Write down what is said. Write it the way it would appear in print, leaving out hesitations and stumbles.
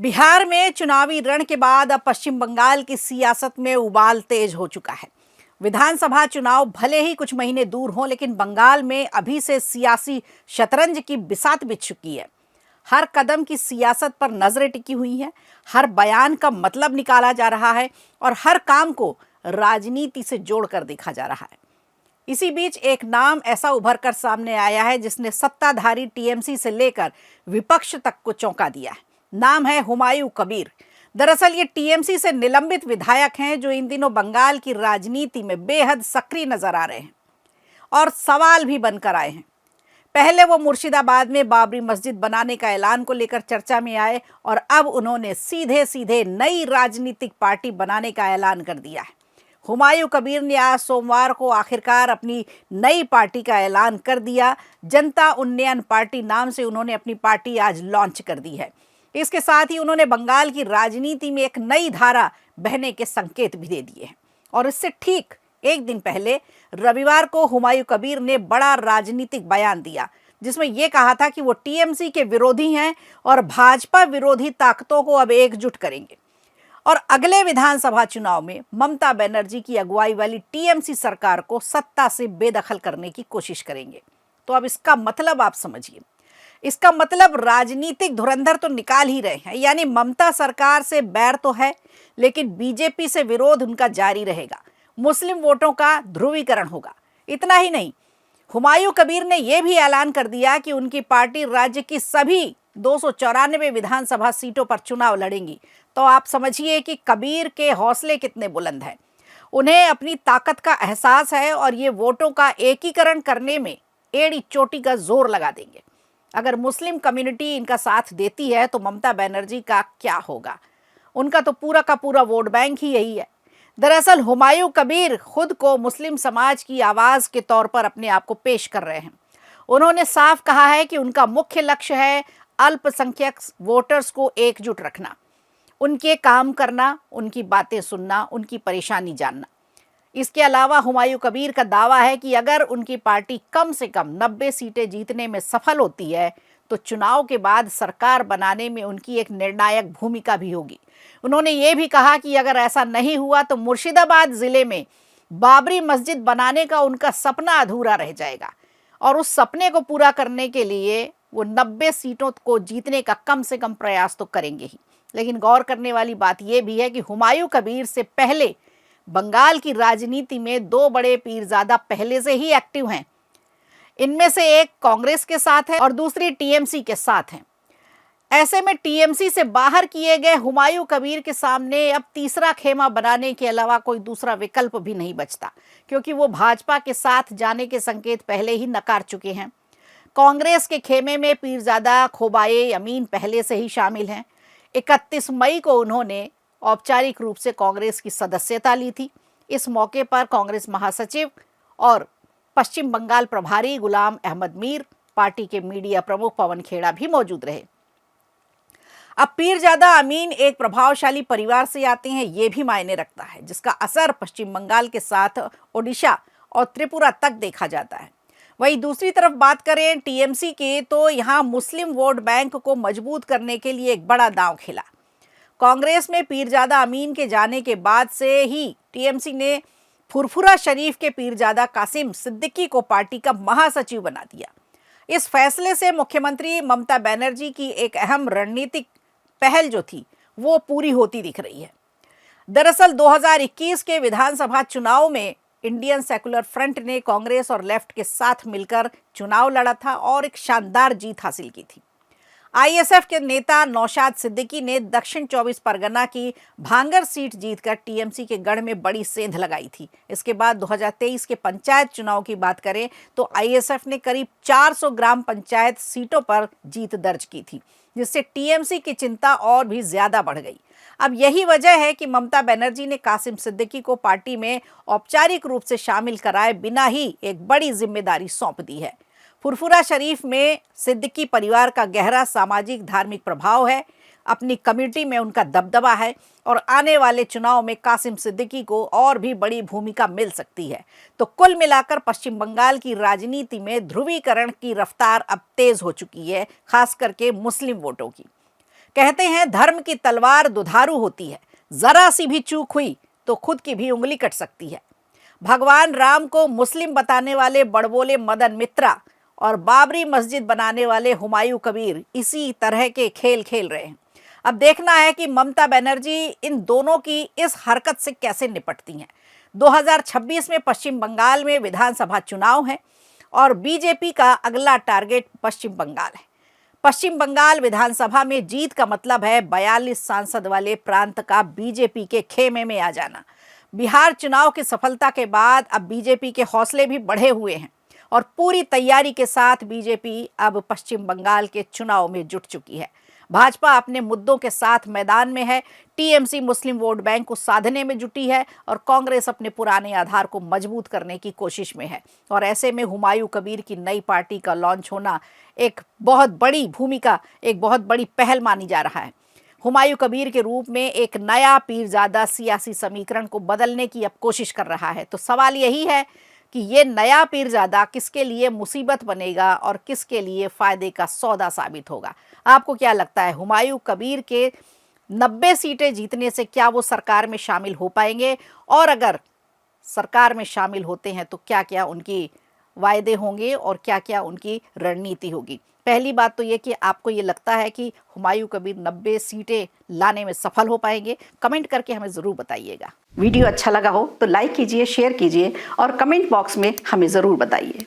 बिहार में चुनावी रण के बाद अब पश्चिम बंगाल की सियासत में उबाल तेज हो चुका है। विधानसभा चुनाव भले ही कुछ महीने दूर हों, लेकिन बंगाल में अभी से सियासी शतरंज की बिसात बिछ चुकी है। हर कदम की सियासत पर नजरें टिकी हुई हैं, हर बयान का मतलब निकाला जा रहा है और हर काम को राजनीति से जोड़कर देखा जा रहा है। इसी बीच एक नाम ऐसा उभर कर सामने आया है जिसने सत्ताधारी टीएमसी से लेकर विपक्ष तक को चौंका दिया है। नाम है हुमायूं कबीर। दरअसल ये टीएमसी से निलंबित विधायक हैं जो इन दिनों बंगाल की राजनीति में बेहद सक्रिय नजर आ रहे हैं और सवाल भी बनकर आए हैं। पहले वो मुर्शिदाबाद में बाबरी मस्जिद बनाने का ऐलान को लेकर चर्चा में आए और अब उन्होंने सीधे सीधे नई राजनीतिक पार्टी बनाने का ऐलान कर दिया है। हुमायूं कबीर ने आज सोमवार को आखिरकार अपनी नई पार्टी का ऐलान कर दिया। जनता उन्नयन पार्टी नाम से उन्होंने अपनी पार्टी आज लॉन्च कर दी है। इसके साथ ही उन्होंने बंगाल की राजनीति में एक नई धारा बहने के संकेत भी दे दिए हैं। और इससे ठीक एक दिन पहले रविवार को हुमायूं कबीर ने बड़ा राजनीतिक बयान दिया, जिसमें यह कहा था कि वो टीएमसी के विरोधी हैं और भाजपा विरोधी ताकतों को अब एकजुट करेंगे और अगले विधानसभा चुनाव में ममता बनर्जी की अगुवाई वाली टीएमसी सरकार को सत्ता से बेदखल करने की कोशिश करेंगे। तो अब इसका मतलब आप समझिए। इसका मतलब राजनीतिक धुरंधर तो निकाल ही रहे हैं, यानी ममता सरकार से बैर तो है, लेकिन बीजेपी से विरोध उनका जारी रहेगा। मुस्लिम वोटों का ध्रुवीकरण होगा। इतना ही नहीं, हुमायूं कबीर ने यह भी ऐलान कर दिया कि उनकी पार्टी राज्य की सभी 294 विधानसभा सीटों पर चुनाव लड़ेंगी। तो आप समझिए कि कबीर के हौसले कितने बुलंद हैं। उन्हें अपनी ताकत का एहसास है और ये वोटों का एकीकरण करने में एड़ी चोटी का जोर लगा देंगे। अगर मुस्लिम कम्युनिटी इनका साथ देती है तो ममता बनर्जी का क्या होगा? उनका तो पूरा का पूरा वोट बैंक ही यही है। दरअसल हुमायूं कबीर खुद को मुस्लिम समाज की आवाज़ के तौर पर अपने आप को पेश कर रहे हैं। उन्होंने साफ कहा है कि उनका मुख्य लक्ष्य है अल्पसंख्यक वोटर्स को एकजुट रखना, उनके काम करना, उनकी बातें सुनना, उनकी परेशानी जानना। इसके अलावा हुमायूं कबीर का दावा है कि अगर उनकी पार्टी कम से कम 90 सीटें जीतने में सफल होती है तो चुनाव के बाद सरकार बनाने में उनकी एक निर्णायक भूमिका भी होगी। उन्होंने ये भी कहा कि अगर ऐसा नहीं हुआ तो मुर्शिदाबाद जिले में बाबरी मस्जिद बनाने का उनका सपना अधूरा रह जाएगा और उस सपने को पूरा करने के लिए वो 90 सीटों को जीतने का कम से कम प्रयास तो करेंगे ही। लेकिन गौर करने वाली बात यह भी है कि हुमायूं कबीर से पहले बंगाल की राजनीति में दो बड़े पीरजादा पहले से ही एक्टिव हैं। इनमें से एक कांग्रेस के साथ है और दूसरी टीएमसी के साथ है। ऐसे में टीएमसी से बाहर किए गए हुमायूं कबीर के सामने अब तीसरा खेमा बनाने के अलावा कोई दूसरा विकल्प भी नहीं बचता, क्योंकि वो भाजपा के साथ जाने के संकेत पहले ही नकार चुके हैं। कांग्रेस के खेमे में पीरजादा खोबाए अमीन पहले से ही शामिल हैं। 31 मई को उन्होंने औपचारिक रूप से कांग्रेस की सदस्यता ली थी। इस मौके पर कांग्रेस महासचिव और पश्चिम बंगाल प्रभारी गुलाम अहमद मीर, पार्टी के मीडिया प्रमुख पवन खेड़ा भी मौजूद रहे। अब पीरजादा अमीन एक प्रभावशाली परिवार से आते हैं, ये भी मायने रखता है, जिसका असर पश्चिम बंगाल के साथ ओडिशा और त्रिपुरा तक देखा जाता है। वहीं दूसरी तरफ बात करें टीएमसी की, तो यहाँ मुस्लिम वोट बैंक को मजबूत करने के लिए एक बड़ा दांव खेला। कांग्रेस में पीरजादा अमीन के जाने के बाद से ही टीएमसी ने फुरफुरा शरीफ के पीरजादा कासिम सिद्दीकी को पार्टी का महासचिव बना दिया। इस फैसले से मुख्यमंत्री ममता बनर्जी की एक अहम रणनीतिक पहल जो थी वो पूरी होती दिख रही है। दरअसल 2021 के विधानसभा चुनाव में इंडियन सेकुलर फ्रंट ने कांग्रेस और लेफ्ट के साथ मिलकर चुनाव लड़ा था और एक शानदार जीत हासिल की थी। आईएसएफ के नेता नौशाद सिद्दीकी ने दक्षिण 24 परगना की भांगर सीट जीतकर टीएमसी के गढ़ में बड़ी सेंध लगाई थी। इसके बाद 2023 के पंचायत चुनाव की बात करें तो आईएसएफ ने करीब 400 ग्राम पंचायत सीटों पर जीत दर्ज की थी, जिससे टीएमसी की चिंता और भी ज्यादा बढ़ गई। अब यही वजह है कि ममता बनर्जी ने कासिम सिद्दीकी को पार्टी में औपचारिक रूप से शामिल कराए बिना ही एक बड़ी जिम्मेदारी सौंप दी है। फुरफुरा शरीफ में सिद्दीकी परिवार का गहरा सामाजिक धार्मिक प्रभाव है, अपनी कम्युनिटी में उनका दबदबा है और आने वाले चुनाव में कासिम सिद्दीकी को और भी बड़ी भूमिका मिल सकती है। तो कुल मिलाकर पश्चिम बंगाल की राजनीति में ध्रुवीकरण की रफ्तार अब तेज हो चुकी है, खास करके मुस्लिम वोटों की। कहते हैं धर्म की तलवार दुधारू होती है, जरा सी भी चूक हुई तो खुद की भी उंगली कट सकती है। भगवान राम को मुस्लिम बताने वाले बड़बोले मदन मित्रा और बाबरी मस्जिद बनाने वाले हुमायूं कबीर इसी तरह के खेल खेल रहे हैं। अब देखना है कि ममता बनर्जी इन दोनों की इस हरकत से कैसे निपटती हैं। 2026 में पश्चिम बंगाल में विधानसभा चुनाव है और बीजेपी का अगला टारगेट पश्चिम बंगाल है। पश्चिम बंगाल विधानसभा में जीत का मतलब है 42 सांसद वाले प्रांत का बीजेपी के खेमे में आ जाना। बिहार चुनाव की सफलता के बाद अब बीजेपी के हौसले भी बढ़े हुए हैं और पूरी तैयारी के साथ बीजेपी अब पश्चिम बंगाल के चुनाव में जुट चुकी है। भाजपा अपने मुद्दों के साथ मैदान में है, टीएमसी मुस्लिम वोट बैंक को साधने में जुटी है और कांग्रेस अपने पुराने आधार को मजबूत करने की कोशिश में है। और ऐसे में हुमायूं कबीर की नई पार्टी का लॉन्च होना एक बहुत बड़ी भूमिका, एक बहुत बड़ी पहल मानी जा रहा है। हुमायूं कबीर के रूप में एक नया पीरजादा सियासी समीकरण को बदलने की अब कोशिश कर रहा है। तो सवाल यही है कि ये नया पीरजादा किसके लिए मुसीबत बनेगा और किसके लिए फायदे का सौदा साबित होगा। आपको क्या लगता है, हुमायूं कबीर के 90 सीटें जीतने से क्या वो सरकार में शामिल हो पाएंगे? और अगर सरकार में शामिल होते हैं तो क्या क्या उनकी वायदे होंगे और क्या क्या उनकी रणनीति होगी? पहली बात तो ये कि आपको ये लगता है कि हुमायूं कबीर 90 सीटें लाने में सफल हो पाएंगे? कमेंट करके हमें ज़रूर बताइएगा। वीडियो अच्छा लगा हो तो लाइक कीजिए, शेयर कीजिए और कमेंट बॉक्स में हमें ज़रूर बताइए।